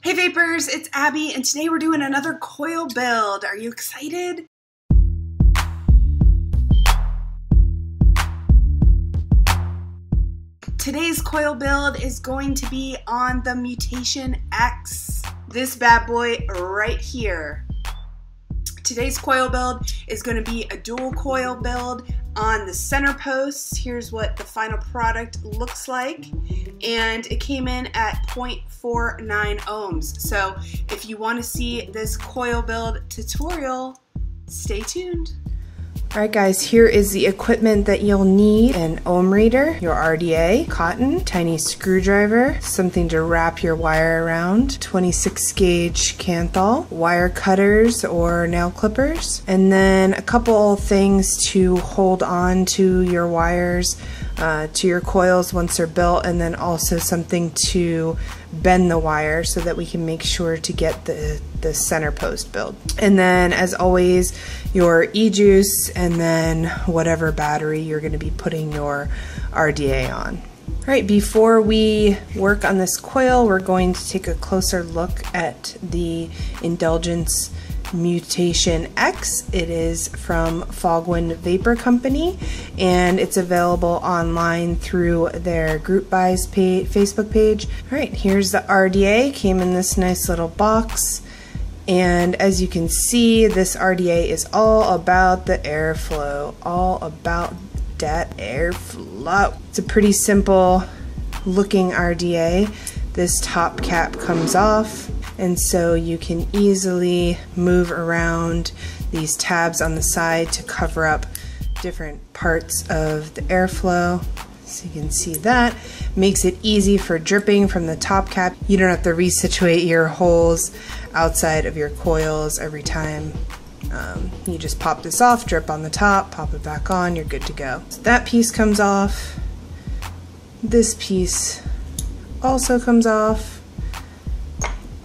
Hey Vapors, it's Abby, and today we're doing another coil build. Are you excited? Today's coil build is going to be on the Mutation X. This bad boy right here. Today's coil build is going to be a dual coil build on the center posts. Here's what the final product looks like. And it came in at 0.49 ohms. So if you want to see this coil build tutorial, stay tuned. Alright guys, here is the equipment that you'll need. An ohm reader, your RDA, cotton, tiny screwdriver, something to wrap your wire around, 26 gauge Canthal, wire cutters or nail clippers, and then a couple things to hold on to your wires, to your coils once they're built, and then also something to bend the wire so that we can make sure to get the center post built. And then as always, your e-juice, and then whatever battery you're going to be putting your RDA on. Alright, before we work on this coil, we're going to take a closer look at the Indulgence Mutation X. It is from Fogwind Vapor Company, and it's available online through their group buys Facebook page. Alright, here's the RDA. Came in this nice little box, and as you can see, this RDA is all about the airflow, all about that airflow. It's a pretty simple looking RDA. This top cap comes off, and so you can easily move around these tabs on the side to cover up different parts of the airflow. So you can see that. Makes it easy for dripping from the top cap. You don't have to resituate your holes outside of your coils every time. You just pop this off, drip on the top, pop it back on, you're good to go. So that piece comes off. This piece also comes off.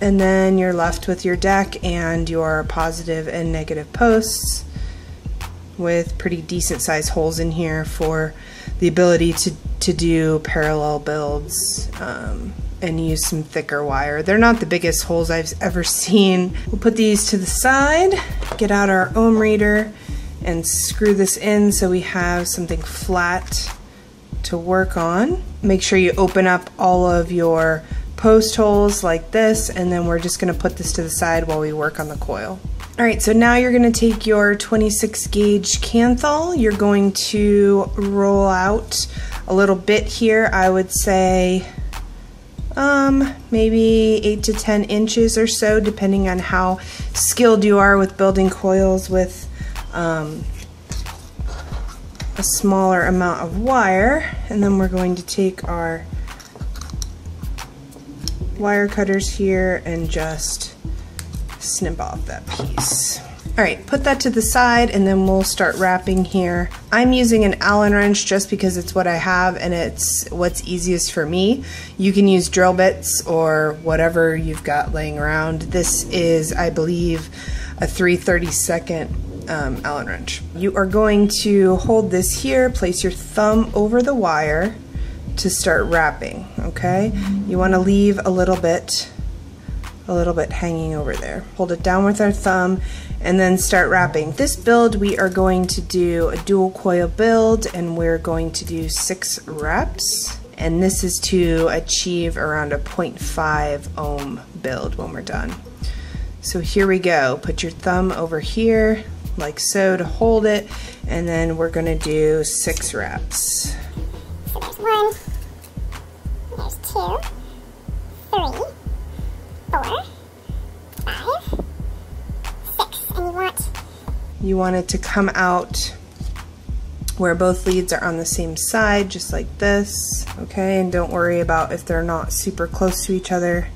And then you're left with your deck and your positive and negative posts with pretty decent sized holes in here for the ability to do parallel builds and use some thicker wire. They're not the biggest holes I've ever seen. We'll put these to the side, get out our ohm reader, and screw this in so we have something flat to work on. Make sure you open up all of your post holes like this, and then we're just going to put this to the side while we work on the coil. Alright, so now you're going to take your 26 gauge Canthal. You're going to roll out a little bit here. I would say maybe 8 to 10 inches or so, depending on how skilled you are with building coils with a smaller amount of wire. And then we're going to take our wire cutters here and just snip off that piece. Alright, put that to the side, and then we'll start wrapping here. I'm using an Allen wrench just because it's what I have and it's what's easiest for me. You can use drill bits or whatever you've got laying around. This is, I believe, a 3/32 Allen wrench. You are going to hold this here, place your thumb over the wire to start wrapping, okay? You want to leave a little bit hanging over there. Hold it down with our thumb and then start wrapping. This build, we are going to do a dual coil build, and we're going to do 6 reps. And this is to achieve around a 0.5 ohm build when we're done. So here we go. Put your thumb over here like so to hold it, and then we're gonna do 6 reps. So there's 1, there's 2, 3, 4, 5, 6, and you want it to come out where both leads are on the same side, just like this, okay? And don't worry about if they're not super close to each other.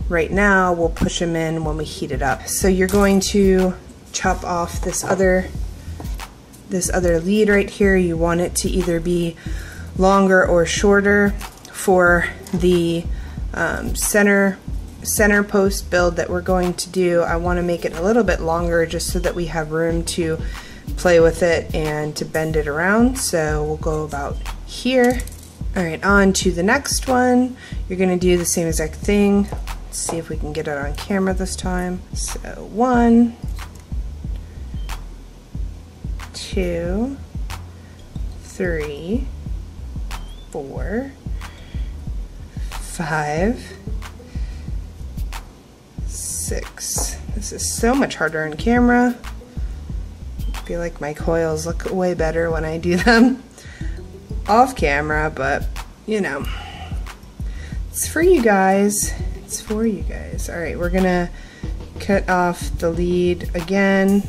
Right now, we'll push them in when we heat it up. So you're going to chop off this other lead right here. You want it to either be longer or shorter. For the center post build that we're going to do, I want to make it a little bit longer just so that we have room to play with it and to bend it around. So we'll go about here. Alright, on to the next one. You're going to do the same exact thing. Let's see if we can get it on camera this time. So 1, 2, 3, 4, 5, 6. This is so much harder on camera. I feel like my coils look way better when I do them off camera, but you know, it's for you guys. It's for you guys. All right, we're gonna cut off the lead again.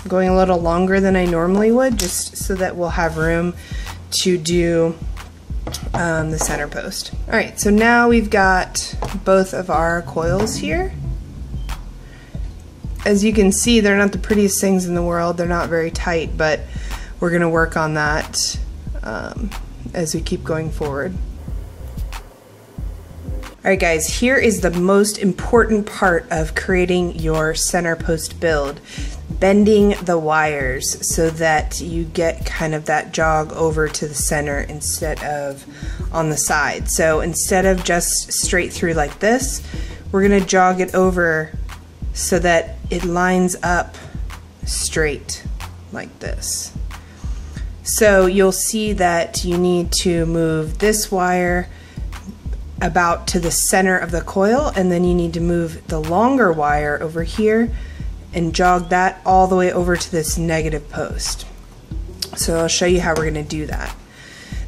I'm going a little longer than I normally would, just so that we'll have room to do the center post. All right, so now we've got both of our coils here. As you can see, they're not the prettiest things in the world. They're not very tight, but we're gonna work on that as we keep going forward. Alright guys, here is the most important part of creating your center post build. Bending the wires so that you get kind of that jog over to the center instead of on the side. So instead of just straight through like this, we're gonna jog it over so that it lines up straight like this. So you'll see that you need to move this wire about to the center of the coil, and then you need to move the longer wire over here and jog that all the way over to this negative post. So I'll show you how we're going to do that.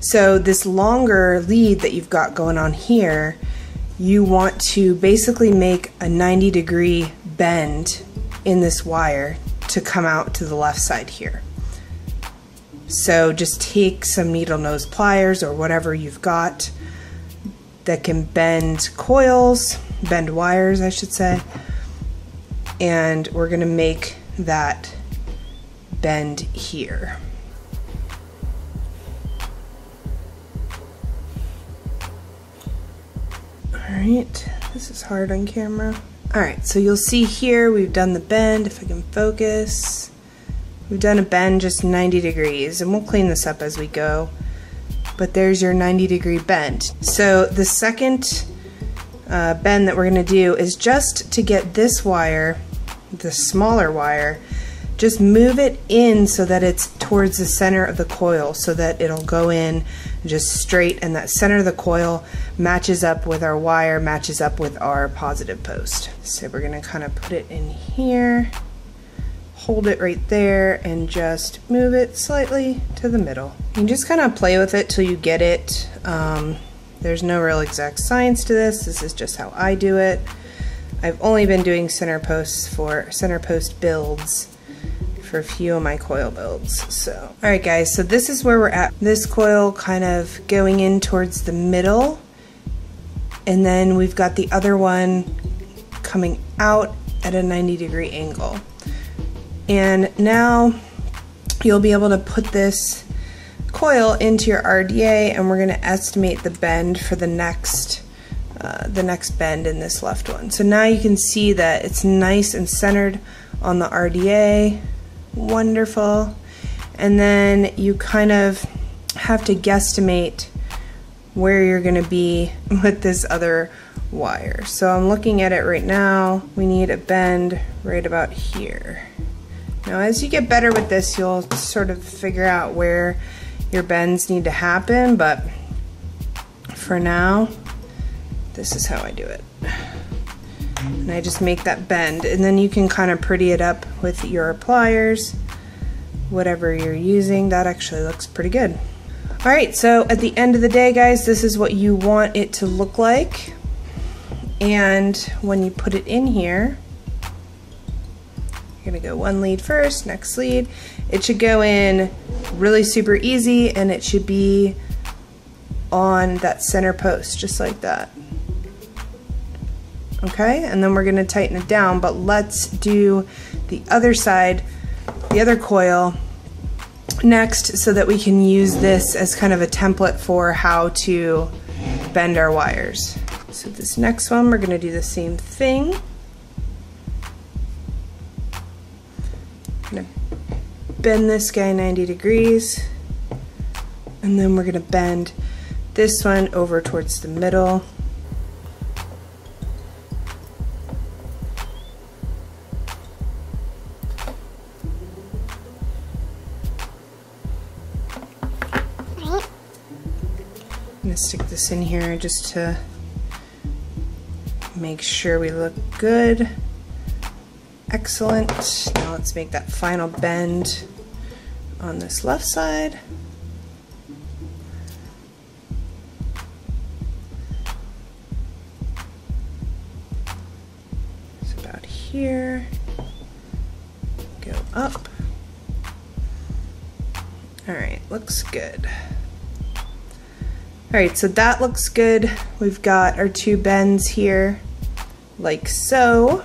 So this longer lead that you've got going on here, you want to basically make a 90-degree bend in this wire to come out to the left side here. So just take some needle nose pliers or whatever you've got that can bend coils, bend wires I should say, and we're going to make that bend here. Alright, this is hard on camera. Alright, so you'll see here we've done the bend, if I can focus. We've done a bend just 90 degrees, and we'll clean this up as we go. But there's your 90-degree bend. So the second bend that we're going to do is just to get this wire, the smaller wire, just move it in so that it's towards the center of the coil, so that it'll go in just straight, and that center of the coil matches up with our wire, matches up with our positive post. So we're going to kind of put it in here, hold it right there, and just move it slightly to the middle. You can just kind of play with it till you get it. There's no real exact science to this. This is just how I do it. I've only been doing center post builds for a few of my coil builds. So, alright guys, so this is where we're at. This coil kind of going in towards the middle, and then we've got the other one coming out at a 90-degree angle. And now you'll be able to put this coil into your RDA, and we're going to estimate the bend for the next bend in this left one. So now you can see that it's nice and centered on the RDA. Wonderful. And then you kind of have to guesstimate where you're going to be with this other wire. So I'm looking at it right now. We need a bend right about here. Now as you get better with this, you'll sort of figure out where your bends need to happen, but for now, this is how I do it. And I just make that bend, and then you can kind of pretty it up with your pliers, whatever you're using. That actually looks pretty good. Alright, so at the end of the day, guys, this is what you want it to look like. And when you put it in here, you're gonna go one lead first, next lead. It should go in really super easy, and it should be on that center post, just like that. Okay, and then we're gonna tighten it down, but let's do the other side, the other coil next, so that we can use this as kind of a template for how to bend our wires. So this next one, we're gonna do the same thing. I'm gonna bend this guy 90 degrees, and then we're gonna bend this one over towards the middle. this in here just to make sure we look good. Excellent. Now let's make that final bend on this left side. It's about here. Go up. Alright, looks good. Alright, so that looks good. We've got our two bends here, like so.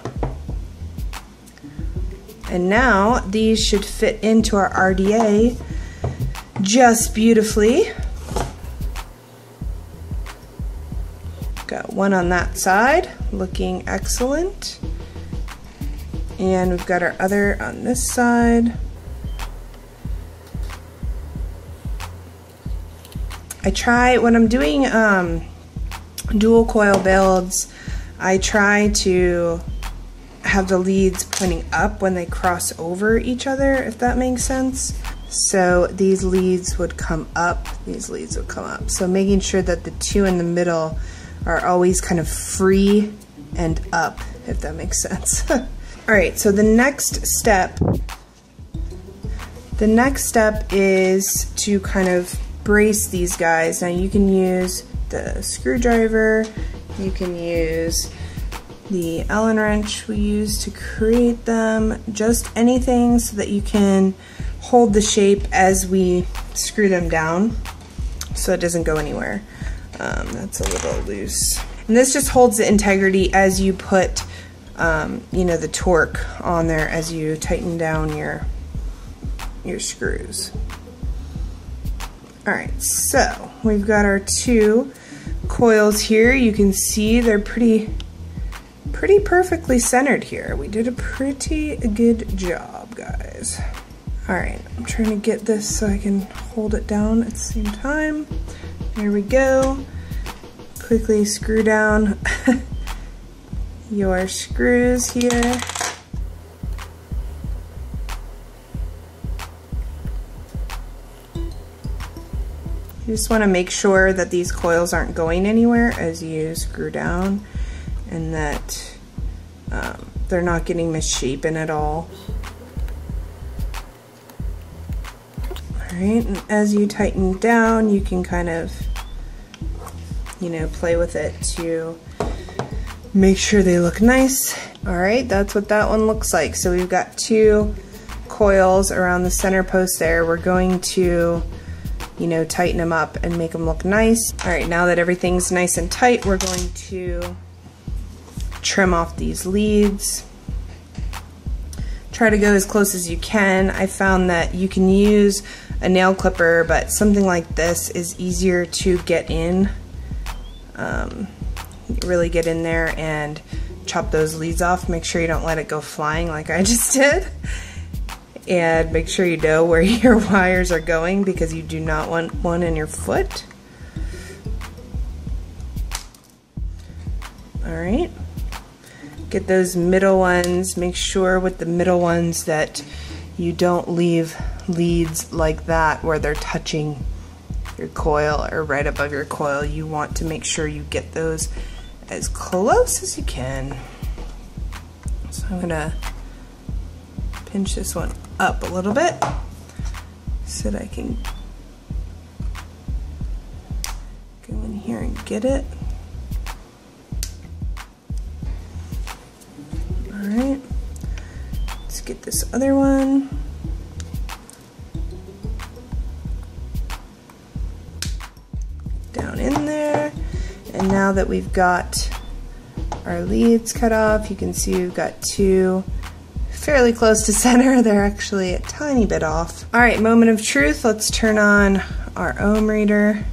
And now these should fit into our RDA just beautifully. Got one on that side, looking excellent. And we've got our other on this side. I try, when I'm doing dual coil builds, I try to have the leads pointing up when they cross over each other, if that makes sense. So these leads would come up, these leads would come up. So making sure that the two in the middle are always kind of free and up, if that makes sense. All right, so the next step is to kind of brace these guys. Now you can use the screwdriver, you can use the Allen wrench we use to create them, just anything so that you can hold the shape as we screw them down so it doesn't go anywhere. That's a little loose. And this just holds the integrity as you put you know, the torque on there as you tighten down your screws. Alright, so we've got our two coils here. You can see they're pretty perfectly centered here. We did a pretty good job, guys. Alright, I'm trying to get this so I can hold it down at the same time. There we go. Quickly screw down your screws here. You just want to make sure that these coils aren't going anywhere as you screw down, and that they're not getting misshapen at all. Alright, and as you tighten down, you can kind of, you know, play with it to make sure they look nice. Alright, that's what that one looks like. So we've got two coils around the center post there. We're going to, you know, tighten them up and make them look nice. Alright, now that everything's nice and tight, we're going to trim off these leads. Try to go as close as you can. I found that you can use a nail clipper, but something like this is easier to get in. Really get in there and chop those leads off. Make sure you don't let it go flying like I just did. And make sure you know where your wires are going, because you do not want one in your foot. Alright. Get those middle ones. Make sure with the middle ones that you don't leave leads like that where they're touching your coil or right above your coil. You want to make sure you get those as close as you can. So I'm gonna pinch this one up a little bit so that I can go in here and get it. Alright, let's get this other one. Down in there. And now that we've got our leads cut off, you can see we've got two fairly close to center. They're actually a tiny bit off. Alright, moment of truth. Let's turn on our ohm reader.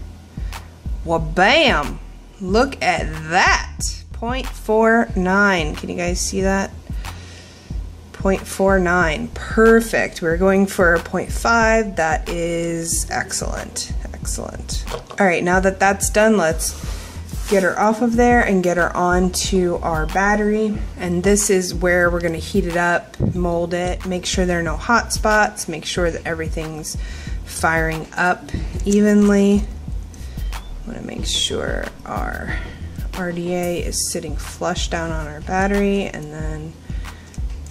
Well, bam! Look at that! 0.49. Can you guys see that? 0.49. Perfect. We're going for 0.5. That is excellent. Excellent. Alright, now that that's done, let's get her off of there and get her onto our battery. And this is where we're going to heat it up, mold it, make sure there are no hot spots, make sure that everything's firing up evenly. Want to make sure our RDA is sitting flush down on our battery, and then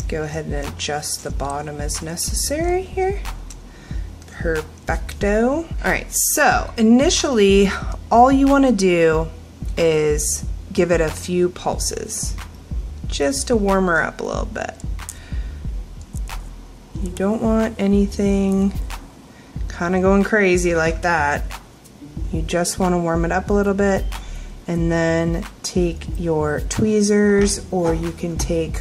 go ahead and adjust the bottom as necessary here. Perfecto. Alright, so initially all you want to do is give it a few pulses just to warm her up a little bit. You don't want anything kind of going crazy like that. You just want to warm it up a little bit, and then take your tweezers, or you can take,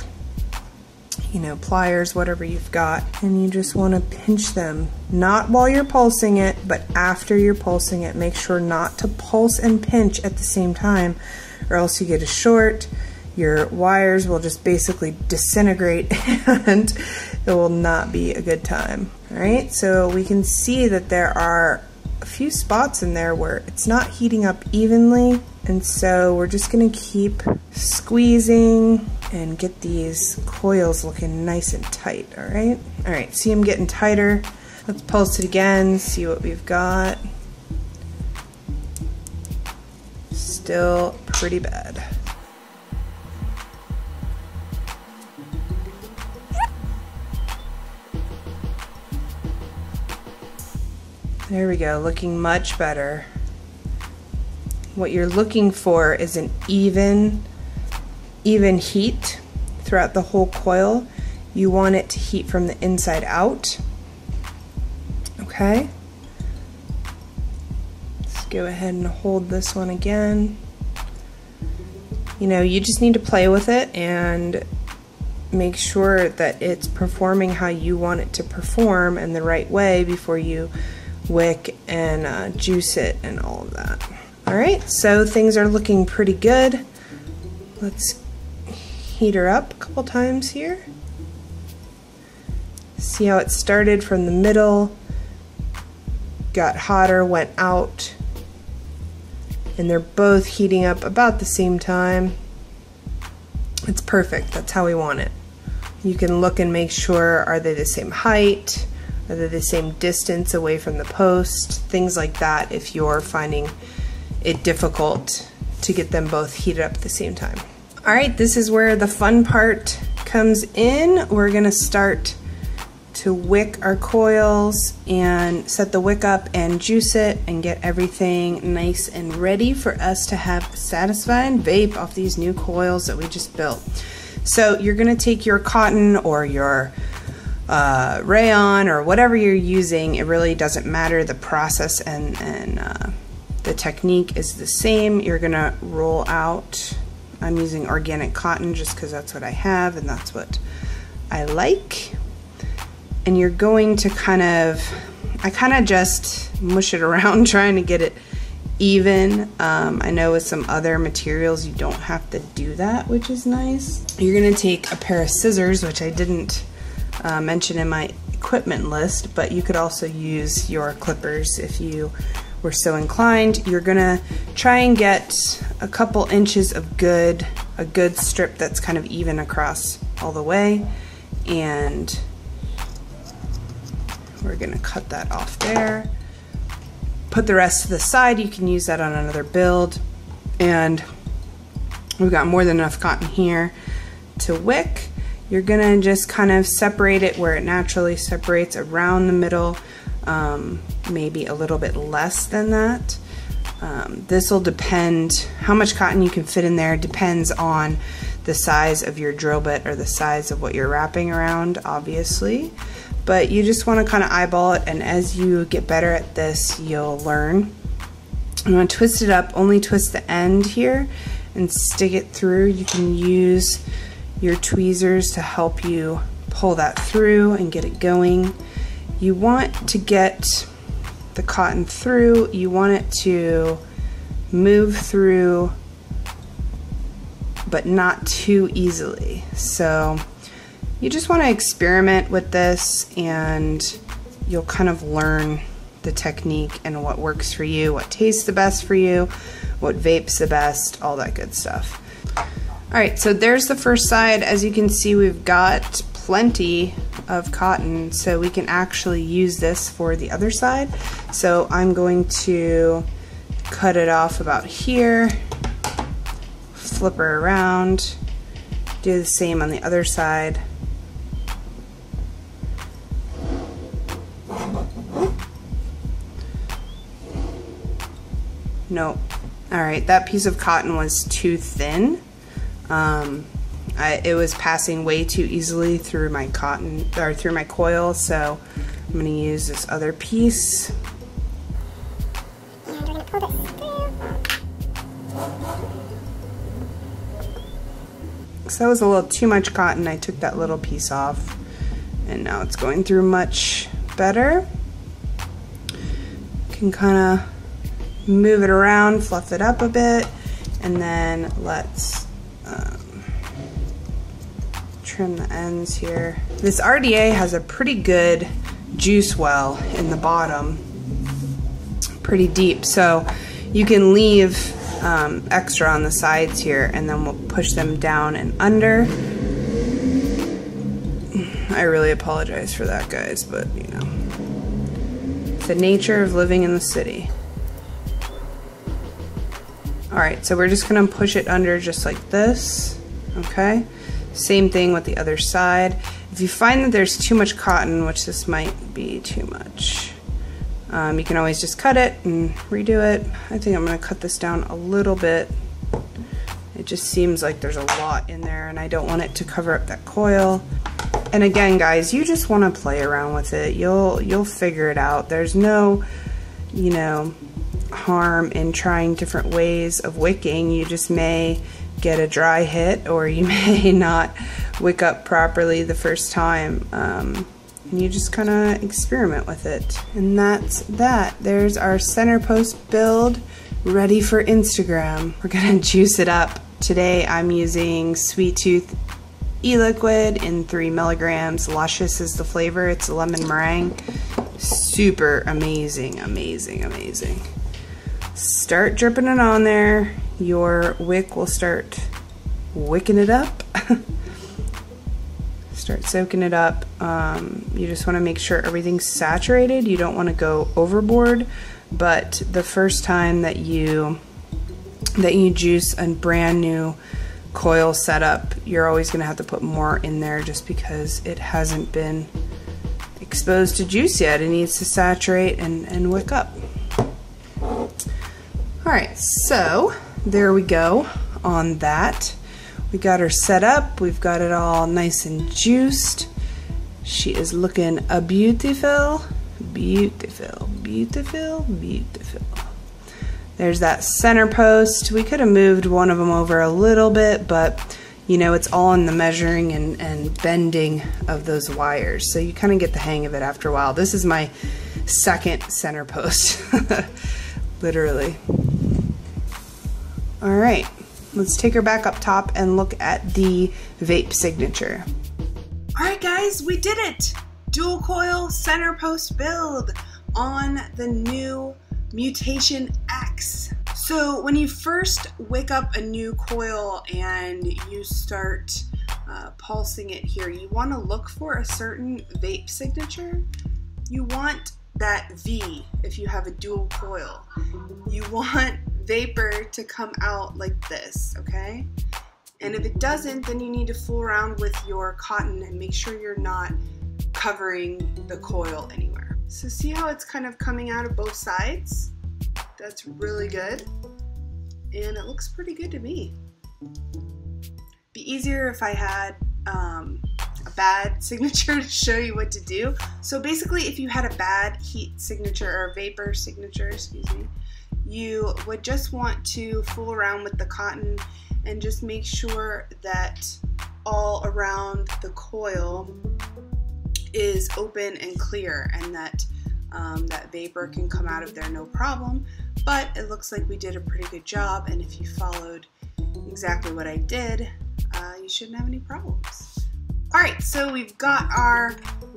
you know, pliers, whatever you've got, and you just want to pinch them, not while you're pulsing it, but after you're pulsing it. Make sure not to pulse and pinch at the same time, or else you get a short. Your wires will just basically disintegrate and it will not be a good time. All right, so we can see that there are a few spots in there where it's not heating up evenly, and so we're just gonna keep squeezing and get these coils looking nice and tight. All right, see them getting tighter. Let's pulse it again, see what we've got. Still pretty bad. There we go, looking much better. What you're looking for is an even heat throughout the whole coil. You want it to heat from the inside out. Okay. Let's go ahead and hold this one again. You know, you just need to play with it and make sure that it's performing how you want it to perform in the right way before you wick and juice it and all of that. Alright, so things are looking pretty good. Let's heat her up a couple times here. See how it started from the middle, got hotter, went out, and they're both heating up about the same time. It's perfect, that's how we want it. You can look and make sure, are they the same height? Are they the same distance away from the post? Things like that if you're finding it difficult to get them both heated up at the same time. All right, this is where the fun part comes in. We're gonna start to wick our coils and set the wick up and juice it and get everything nice and ready for us to have satisfying vape off these new coils that we just built. So you're gonna take your cotton or your rayon or whatever you're using. It really doesn't matter. The process and the technique is the same. You're gonna roll out, I'm using organic cotton just because that's what I have and that's what I like. And you're going to I kind of just mush it around trying to get it even. I know with some other materials you don't have to do that, which is nice. You're gonna take a pair of scissors, which I didn't mention in my equipment list, but you could also use your clippers if you were so inclined. You're gonna try and get a couple inches of a good strip that's kind of even across all the way, and we're gonna cut that off there. Put the rest to the side. You can use that on another build, and we've got more than enough cotton here to wick. You're gonna just kind of separate it where it naturally separates around the middle, maybe a little bit less than that. This will depend, how much cotton you can fit in there depends on the size of your drill bit or the size of what you're wrapping around, obviously. But you just wanna kind of eyeball it, and as you get better at this, you'll learn. I'm gonna twist it up, only twist the end here and stick it through. You can use your tweezers to help you pull that through and get it going. You want to get the cotton through, you want it to move through, but not too easily. So you just want to experiment with this and you'll kind of learn the technique and what works for you, what tastes the best for you, what vapes the best, all that good stuff. Alright, so there's the first side. As you can see, we've got plenty of cotton, so we can actually use this for the other side. So I'm going to cut it off about here, flip her around, do the same on the other side. Nope. Alright, that piece of cotton was too thin. It was passing way too easily through my cotton, or through my coil, so I'm going to use this other piece. And we're going to pull this through. So that was a little too much cotton. I took that little piece off, and now it's going through much better. You can kind of move it around, fluff it up a bit, and then let's trim the ends here. This RDA has a pretty good juice well in the bottom, pretty deep, so you can leave extra on the sides here, and then we'll push them down and under. I really apologize for that, guys, but you know, it's the nature of living in the city. Alright, so we're just going to push it under just like this, okay? Same thing with the other side. If you find that there's too much cotton, which this might be too much, you can always just cut it and redo it. I think I'm going to cut this down a little bit. It just seems like there's a lot in there, and I don't want it to cover up that coil. And again, guys, you just want to play around with it. You'll figure it out. There's no, you know, harm in trying different ways of wicking. You just may get a dry hit, or you may not wick up properly the first time. And you just kind of experiment with it. And that's that. There's our center post build ready for Instagram. We're gonna juice it up. Today I'm using Sweet Tooth e-liquid in 3 milligrams. Luscious is the flavor. It's a lemon meringue. Super amazing, amazing, amazing. Start dripping it on there. Your wick will start wicking it up. Start soaking it up. You just want to make sure everything's saturated. You don't want to go overboard, but the first time that you juice a brand new coil setup, you're always going to have to put more in there just because it hasn't been exposed to juice yet. It needs to saturate and wick up. Alright, so there we go on that. We got her set up. We've got it all nice and juiced. She is looking a beautiful, beautiful, beautiful, beautiful. There's that center post. We could have moved one of them over a little bit, but you know, it's all in the measuring and bending of those wires. So you kind of get the hang of it after a while. This is my second center post, literally. All right, let's take her back up top and look at the Vape Signature. All right, guys, we did it. Dual coil center post build on the new Mutation X. So when you first wick up a new coil and you start pulsing it here, you want to look for a certain vape signature. You want that V if you have a dual coil. You want vapor to come out like this, okay? And if it doesn't, then you need to fool around with your cotton and make sure you're not covering the coil anywhere. So see how it's kind of coming out of both sides? That's really good. And it looks pretty good to me. Be easier if I had a bad signature to show you what to do. So basically, if you had a bad heat signature or vapor signature, excuse me, you would just want to fool around with the cotton and just make sure that all around the coil is open and clear, and that that vapor can come out of there no problem. But it looks like we did a pretty good job, and if you followed exactly what I did, you shouldn't have any problems. Alright, so we've got our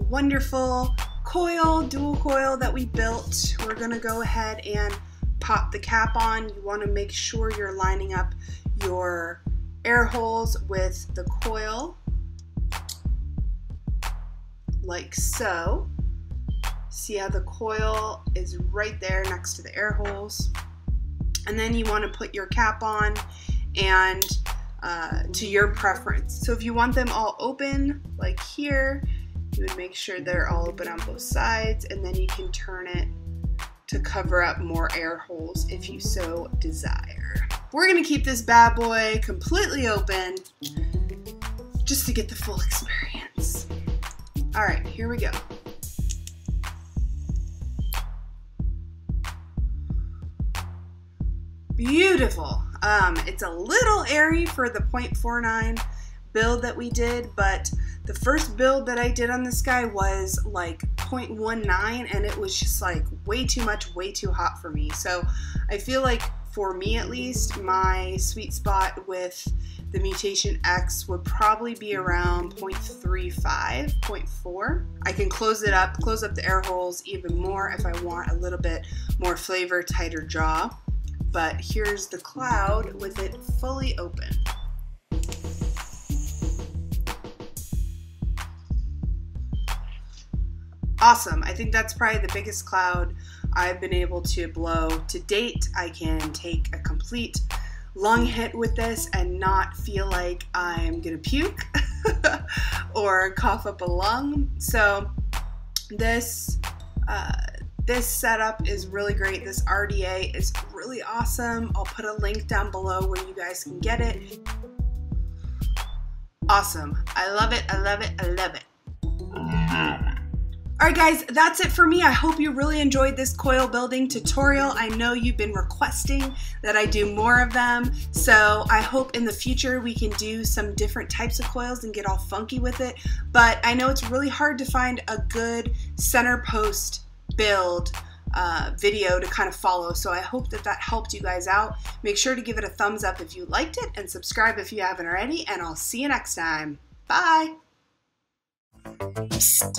wonderful coil, dual coil that we built. We're gonna go ahead and pop the cap on. You want to make sure you're lining up your air holes with the coil, like so. See how the coil is right there next to the air holes. And then you want to put your cap on and to your preference. So if you want them all open, like here, you would make sure they're all open on both sides, and then you can turn it to cover up more air holes if you so desire. We're gonna keep this bad boy completely open just to get the full experience. All right, here we go. Beautiful. It's a little airy for the 0.49 build that we did, but the first build that I did on this guy was like 0.19, and it was just like way too much, way too hot for me. So I feel like, for me at least, my sweet spot with the Mutation X would probably be around 0.35, 0.4. I can close it up, close up the air holes even more if I want a little bit more flavor, tighter jaw. But here's the cloud with it fully open. Awesome. I think that's probably the biggest cloud I've been able to blow to date. I can take a complete lung hit with this and not feel like I'm gonna puke or cough up a lung. So this setup is really great. This RDA is really awesome. I'll put a link down below where you guys can get it. Awesome. I love it. I love it. I love it. Alright guys, that's it for me. I hope you really enjoyed this coil building tutorial. I know you've been requesting that I do more of them, so I hope in the future we can do some different types of coils and get all funky with it. But I know it's really hard to find a good center post build video to kind of follow, so I hope that that helped you guys out. Make sure to give it a thumbs up if you liked it, and subscribe if you haven't already, and I'll see you next time. Bye! Psst.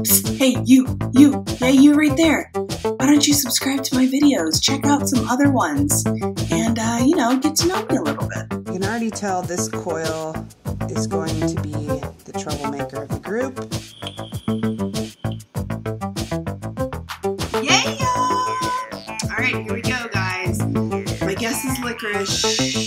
Psst. Hey, you right there. Why don't you subscribe to my videos? Check out some other ones and, you know, get to know me a little bit. You can already tell this coil is going to be the troublemaker of the group. Yeah! All right, here we go, guys. My guess is licorice.